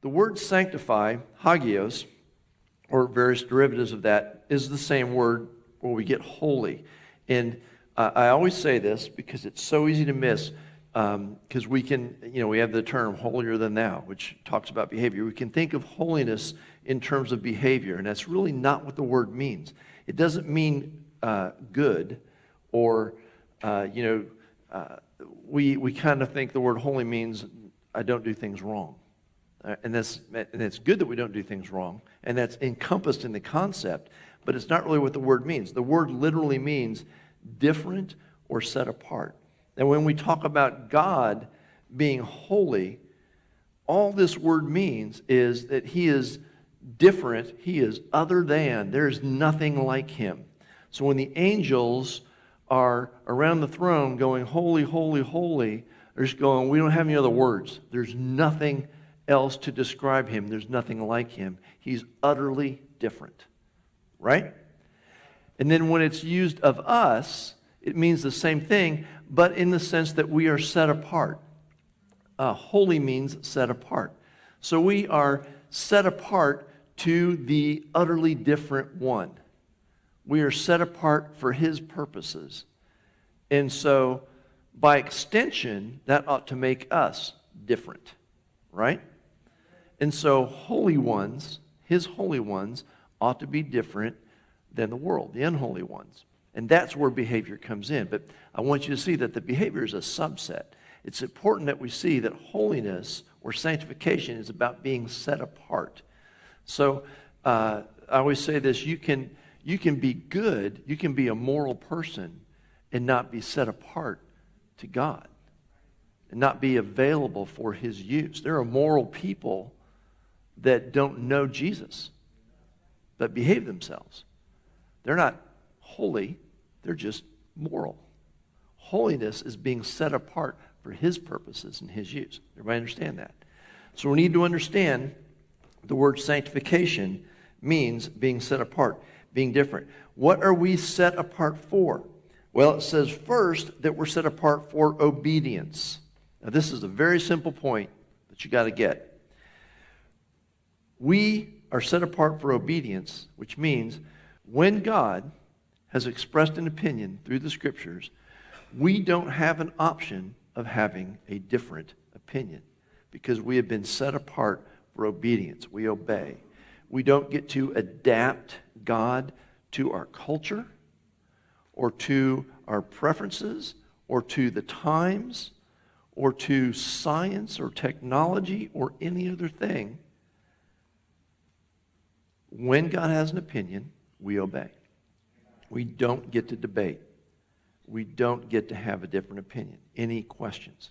The word sanctify, hagios, or various derivatives of that, is the same word where we get holy. And I always say this because it's so easy to miss, because we can, we have the term holier than thou, which talks about behavior. We can think of holiness in terms of behavior, and that's really not what the word means. It doesn't mean good, or, we kind of think the word holy means I don't do things wrong. And it's good that we don't do things wrong, and that's encompassed in the concept, but it's not really what the word means. The word literally means different or set apart. And when we talk about God being holy, all this word means is that He is different, He is other than, there is nothing like Him. So when the angels are around the throne going, holy, holy, holy, they're just going, we don't have any other words. There's nothing else to describe Him. There's nothing like Him. He's utterly different, right? And then when it's used of us, it means the same thing, but in the sense that we are set apart. Holy means set apart. So we are set apart to the utterly different one. We are set apart for His purposes. And so, by extension, that ought to make us different, right? And so, holy ones, His holy ones, ought to be different than the world, the unholy ones. And that's where behavior comes in. But I want you to see that the behavior is a subset. It's important that we see that holiness or sanctification is about being set apart. So I always say this, you can be good, you can be a moral person and not be set apart to God and not be available for His use. There are moral people that don't know Jesus but behave themselves. They're not holy, they're just moral. Holiness is being set apart for His purposes and His use. Everybody understand that? So we need to understand the word sanctification means being set apart, being different. What are we set apart for? Well, it says first that we're set apart for obedience. Now, this is a very simple point that you got to get. We are set apart for obedience, which means when God has expressed an opinion through the Scriptures, we don't have an option of having a different opinion because we have been set apart for obedience. We obey. We don't get to adapt God to our culture or to our preferences or to the times or to science or technology or any other thing. When God has an opinion, we obey. We don't get to debate. We don't get to have a different opinion. Any questions?